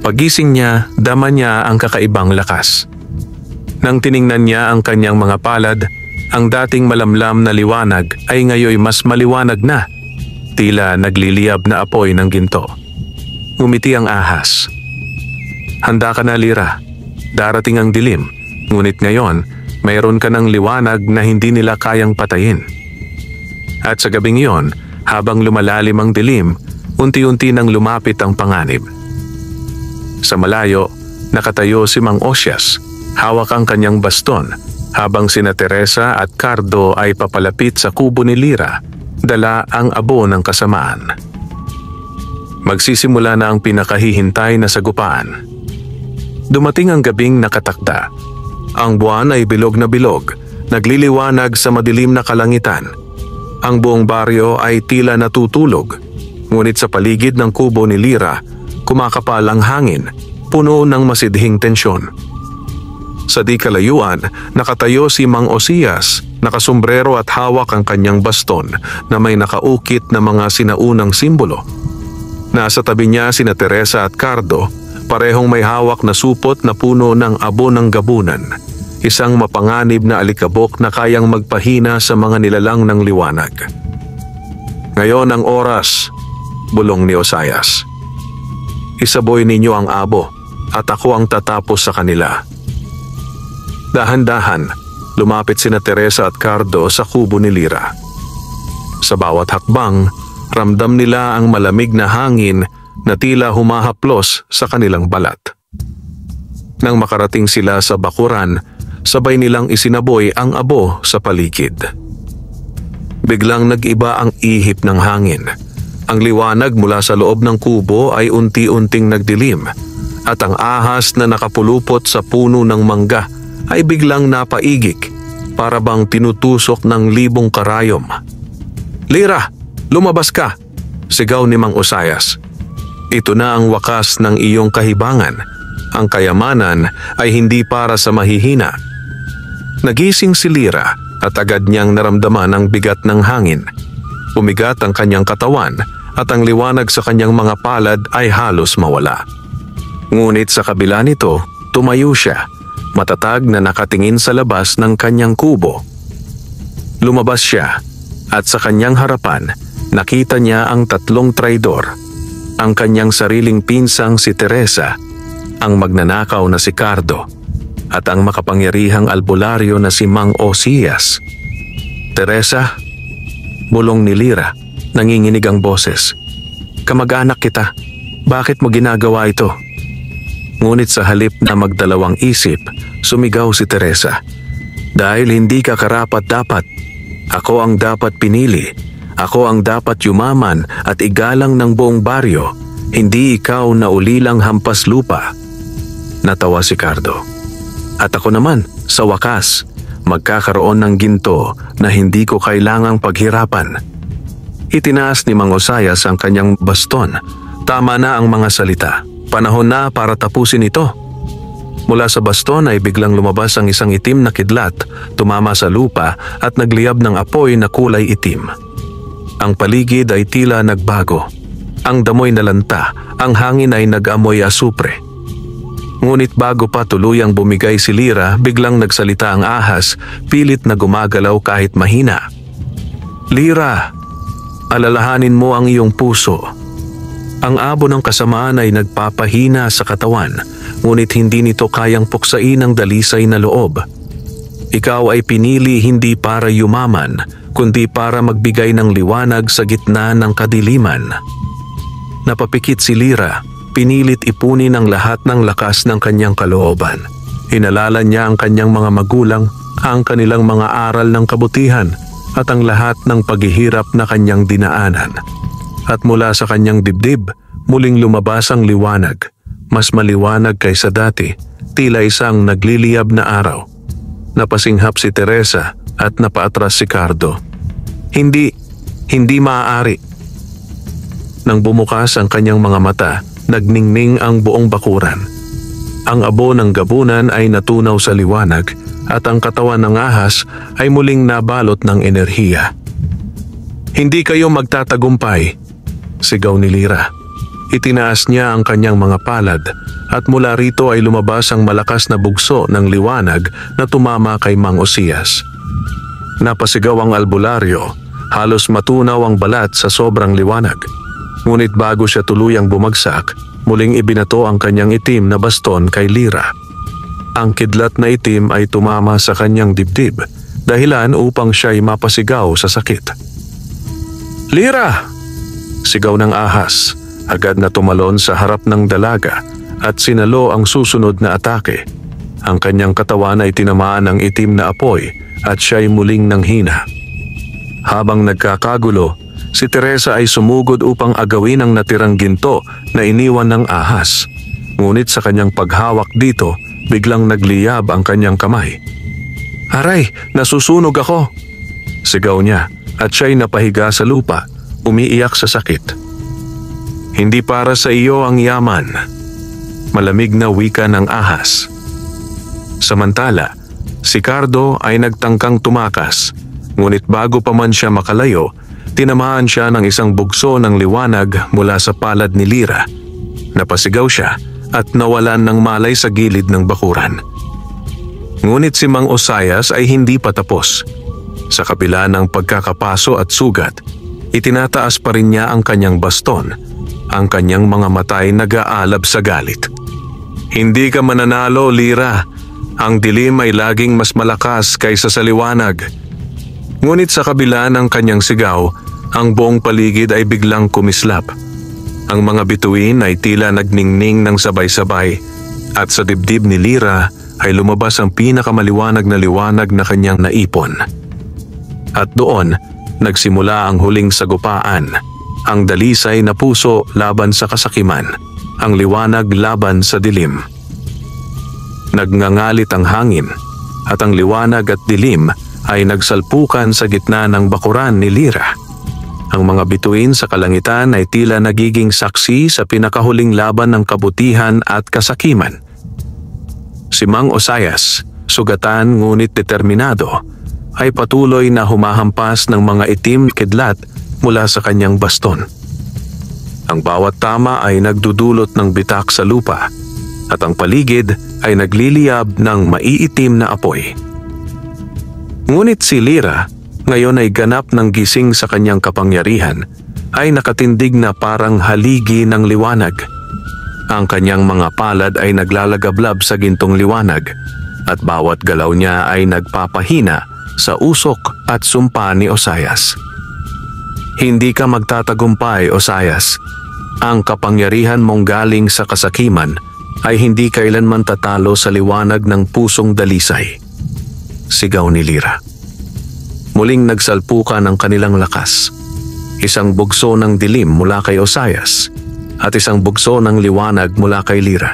Pagising niya, dama niya ang kakaibang lakas. Nang tiningnan niya ang kanyang mga palad, ang dating malamlam na liwanag ay ngayoy mas maliwanag na, tila nagliliyab na apoy ng ginto. Ngumiti ang ahas. Handa ka na, Lira. Darating ang dilim, ngunit ngayon, mayroon ka ng liwanag na hindi nila kayang patayin. At sa gabing iyon, habang lumalalim ang dilim, unti-unti nang lumapit ang panganib. Sa malayo, nakatayo si Mang Osias, hawak ang kanyang baston, habang sina Teresa at Cardo ay papalapit sa kubo ni Lira, dala ang abo ng kasamaan. Magsisimula na ang pinakahihintay na sagupaan. Dumating ang gabing nakatakda. Ang buwan ay bilog na bilog, nagliliwanag sa madilim na kalangitan. Ang buong baryo ay tila natutulog, ngunit sa paligid ng kubo ni Lira, kumakapal ang hangin, puno ng masidhing tensyon. Sa di kalayuan, nakatayo si Mang Osayas, nakasombrero at hawak ang kanyang baston na may nakaukit na mga sinaunang simbolo. Nasa tabi niya sina Teresa at Cardo, parehong may hawak na supot na puno ng abo ng gabunan, isang mapanganib na alikabok na kayang magpahina sa mga nilalang ng liwanag. Ngayon ang oras, bulong ni Osayas. Isaboy ninyo ang abo at ako ang tatapos sa kanila. Dahan-dahan, lumapit sina Teresa at Cardo sa kubo ni Lira. Sa bawat hakbang, ramdam nila ang malamig na hangin na tila humahaplos sa kanilang balat. Nang makarating sila sa bakuran, sabay nilang isinaboy ang abo sa paligid. Biglang nag-iba ang ihip ng hangin. Ang liwanag mula sa loob ng kubo ay unti-unting nagdilim at ang ahas na nakapulupot sa puno ng mangga ay biglang napaigik para bang tinutusok ng libong karayom. Lira, lumabas ka! Sigaw ni Mang Osayas. Ito na ang wakas ng iyong kahibangan. Ang kayamanan ay hindi para sa mahihina. Nagising si Lira at agad niyang naramdaman ang bigat ng hangin. Pumigat ang kanyang katawan at ang liwanag sa kanyang mga palad ay halos mawala. Ngunit sa kabila nito, tumayo siya, matatag na nakatingin sa labas ng kanyang kubo. Lumabas siya at sa kanyang harapan, nakita niya ang tatlong traidor. Ang kanyang sariling pinsang si Teresa, ang magnanakaw na si Cardo, at ang makapangyarihang albularyo na si Mang Osayas. Teresa, bulong ni Lira, nanginginig ang boses. Kamag-anak kita, bakit mo ginagawa ito? Ngunit sa halip na magdalawang isip, sumigaw si Teresa. Dahil hindi ka karapat-dapat, ako ang dapat pinili. Ako ang dapat yumaman at igalang ng buong baryo, hindi ikaw na ulilang hampas lupa. Natawa si Cardo. At ako naman, sa wakas, magkakaroon ng ginto na hindi ko kailangang paghirapan. Itinaas ni Mang Osayas ang kanyang baston. Tama na ang mga salita. Panahon na para tapusin ito. Mula sa baston ay biglang lumabas ang isang itim na kidlat, tumama sa lupa at nagliyab ng apoy na kulay itim. Ang paligid ay tila nagbago. Ang damoy nalanta, ang hangin ay nag-amoy asupre. Ngunit bago pa tuluyang bumigay si Lyra, biglang nagsalita ang ahas, pilit na gumagalaw kahit mahina. "Lyra, alalahanin mo ang iyong puso." Ang abo ng kasamaan ay nagpapahina sa katawan, ngunit hindi nito kayang puksain ang dalisay na loob. Ikaw ay pinili hindi para yumaman, kundi para magbigay ng liwanag sa gitna ng kadiliman. Napapikit si Lyra, pinilit ipunin ang lahat ng lakas ng kanyang kalooban. Inalala niya ang kanyang mga magulang, ang kanilang mga aral ng kabutihan, at ang lahat ng paghihirap na kanyang dinaanan. At mula sa kanyang dibdib, muling lumabas ang liwanag, mas maliwanag kaysa dati, tila isang nagliliyab na araw. Napasinghap si Teresa at napaatras si Cardo. Hindi maaari. Nang bumukas ang kanyang mga mata, nagningning ang buong bakuran. Ang abo ng gabunan ay natunaw sa liwanag at ang katawan ng ahas ay muling nabalot ng enerhiya. "Hindi kayo magtatagumpay," sigaw ni Lyra. Itinaas niya ang kanyang mga palad at mula rito ay lumabas ang malakas na bugso ng liwanag na tumama kay Mang Osias. Napasigaw ang albularyo, halos matunaw ang balat sa sobrang liwanag. Ngunit bago siya tuluyang bumagsak, muling ibinato ang kanyang itim na baston kay Lyra. Ang kidlat na itim ay tumama sa kanyang dibdib, dahilan upang siya'y mapasigaw sa sakit. "Lyra!" sigaw ng ahas, agad na tumalon sa harap ng dalaga at sinalo ang susunod na atake. Ang kanyang katawan ay tinamaan ng itim na apoy at siya'y muling nanghina. Habang nagkakagulo, si Teresa ay sumugod upang agawin ang natirang ginto na iniwan ng ahas. Ngunit sa kanyang paghawak dito, biglang nagliyab ang kanyang kamay. "Aray, nasusunog ako!" sigaw niya at siya'y napahiga sa lupa, umiiyak sa sakit. "Hindi para sa iyo ang yaman," malamig na wika ng ahas. Samantala, si Cardo ay nagtangkang tumakas, ngunit bago pa man siya makalayo, tinamaan siya ng isang bugso ng liwanag mula sa palad ni Lyra. Napasigaw siya at nawalan ng malay sa gilid ng bakuran. Ngunit si Mang Osias ay hindi pa tapos. Sa kabila ng pagkakapaso at sugat, itinataas pa rin niya ang kanyang baston. Ang kanyang mga mata ay nag-aalab sa galit. "Hindi ka mananalo, Lyra. Ang dilim ay laging mas malakas kaysa sa liwanag." Ngunit sa kabila ng kanyang sigaw, ang buong paligid ay biglang kumislap. Ang mga bituin ay tila nagningning ng sabay-sabay at sa dibdib ni Lyra ay lumabas ang pinakamaliwanag na liwanag na kanyang naipon. At doon, nagsimula ang huling sagupaan. Ang dalisay na puso laban sa kasakiman, ang liwanag laban sa dilim. Nagngangalit ang hangin at ang liwanag at dilim ay nagsalpukan sa gitna ng bakuran ni Lyra. Ang mga bituin sa kalangitan ay tila nagiging saksi sa pinakahuling laban ng kabutihan at kasakiman. Si Mang Osias, sugatan ngunit determinado, ay patuloy na humahampas ng mga itim kidlat mula sa kanyang baston. Ang bawat tama ay nagdudulot ng bitak sa lupa at ang paligid ay nagliliyab ng maiitim na apoy. Ngunit si Lyra, ngayon ay ganap ng gising sa kanyang kapangyarihan, ay nakatindig na parang haligi ng liwanag. Ang kanyang mga palad ay naglalagablab sa gintong liwanag at bawat galaw niya ay nagpapahina sa usok at sumpa ni Osias. "Hindi ka magtatagumpay, Osias. Ang kapangyarihan mong galing sa kasakiman ay hindi kailanman tatalo sa liwanag ng pusong dalisay," sigaw ni Lyra. Muling nagsalpukan ang kanilang lakas. Isang bugso ng dilim mula kay Osias at isang bugso ng liwanag mula kay Lyra.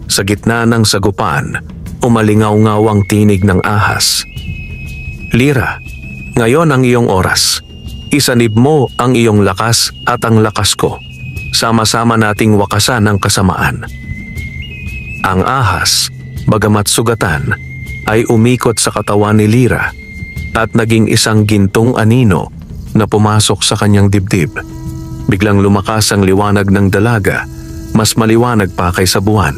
Sa gitna ng sagupaan, umalingaw-ngaw ang tinig ng ahas. "Lyra, ngayon ang iyong oras. Isanib mo ang iyong lakas at ang lakas ko," Sama-sama nating wakasan ang kasamaan. Ang ahas, bagamat sugatan, ay umikot sa katawan ni Lyra at naging isang gintong anino na pumasok sa kanyang dibdib. Biglang lumakas ang liwanag ng dalaga, mas maliwanag pa kaysa buwan.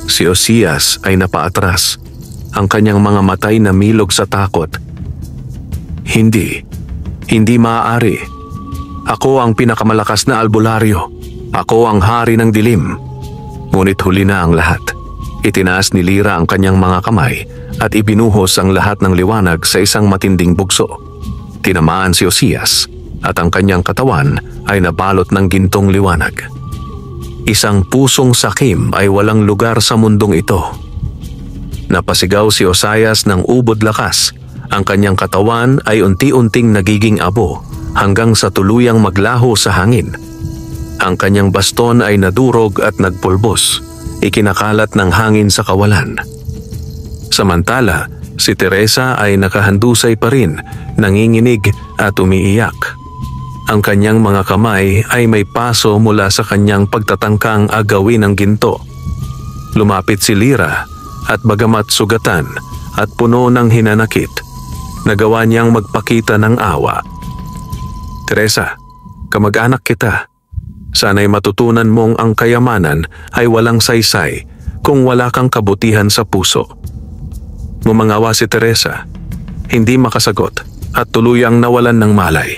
Si Osias ay napaatras, ang kanyang mga matay na milog sa takot. Hindi maaari. Ako ang pinakamalakas na albularyo. Ako ang hari ng dilim. Ngunit huli na ang lahat. Itinaas ni Lyra ang kanyang mga kamay at ibinuhos ang lahat ng liwanag sa isang matinding bugso. Tinamaan si Osias at ang kanyang katawan ay nabalot ng gintong liwanag. Isang pusong sakim ay walang lugar sa mundong ito. Napasigaw si Osias ng ubod lakas. Ang kanyang katawan ay unti-unting nagiging abo hanggang sa tuluyang maglaho sa hangin. Ang kanyang baston ay nadurog at nagpulbos, ikinakalat ng hangin sa kawalan. Samantala, si Teresa ay nakahandusay pa rin, nanginginig at umiiyak. Ang kanyang mga kamay ay may paso mula sa kanyang pagtatangkang agawin ng ginto. Lumapit si Lyra at bagamat sugatan at puno ng hinanakit, nagawa niyang magpakita ng awa. Teresa, kamag-anak kita. Sana'y matutunan mong ang kayamanan ay walang saysay kung wala kang kabutihan sa puso. Ngumangawa si Teresa, hindi makasagot at tuluyang nawalan ng malay.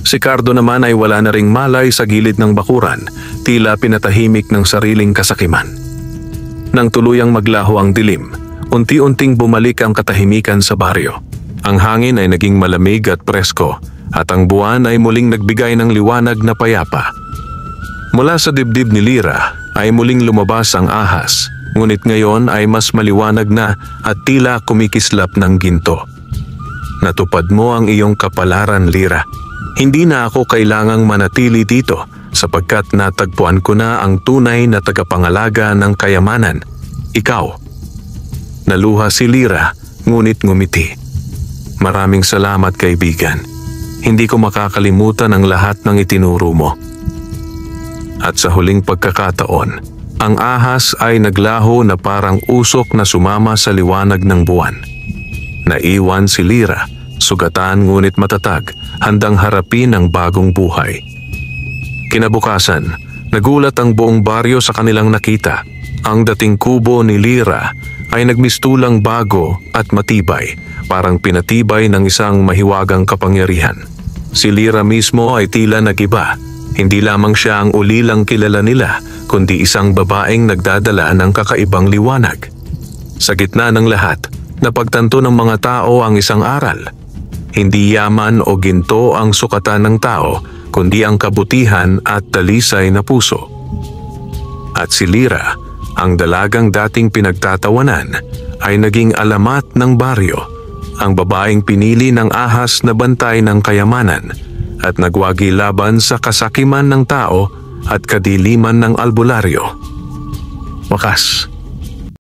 Si Cardo naman ay wala na ring malay sa gilid ng bakuran, tila pinatahimik ng sariling kasakiman. Nang tuluyang maglaho ang dilim, unti-unting bumalik ang katahimikan sa baryo. Ang hangin ay naging malamig at presko at ang buwan ay muling nagbigay ng liwanag na payapa. Mula sa dibdib ni Lyra ay muling lumabas ang ahas, ngunit ngayon ay mas maliwanag na at tila kumikislap ng ginto. Natupad mo ang iyong kapalaran, Lyra. Hindi na ako kailangang manatili dito sapagkat natagpuan ko na ang tunay na tagapangalaga ng kayamanan, ikaw. Naluha si Lyra, ngunit ngumiti. Maraming salamat, kaibigan. Hindi ko makakalimutan ang lahat ng itinuro mo. At sa huling pagkakataon, ang ahas ay naglaho na parang usok na sumama sa liwanag ng buwan. Naiwan si Lyra, sugatan ngunit matatag, handang harapin ang bagong buhay. Kinabukasan, nagulat ang buong baryo sa kanilang nakita. Ang dating kubo ni Lyra ay nagmistulang bago at matibay, parang pinatibay ng isang mahiwagang kapangyarihan. Si Lyra mismo ay tila nagiba. Hindi lamang siya ang ulilang kilala nila, kundi isang babaeng nagdadala ng kakaibang liwanag. Sa gitna ng lahat, napagtanto ng mga tao ang isang aral. Hindi yaman o ginto ang sukatan ng tao, kundi ang kabutihan at talisay na puso. At si Lyra, ang dalagang dating pinagtatawanan, ay naging alamat ng baryo, ang babaeng pinili ng ahas na bantay ng kayamanan at nagwagi laban sa kasakiman ng tao at kadiliman ng albularyo. Wakas,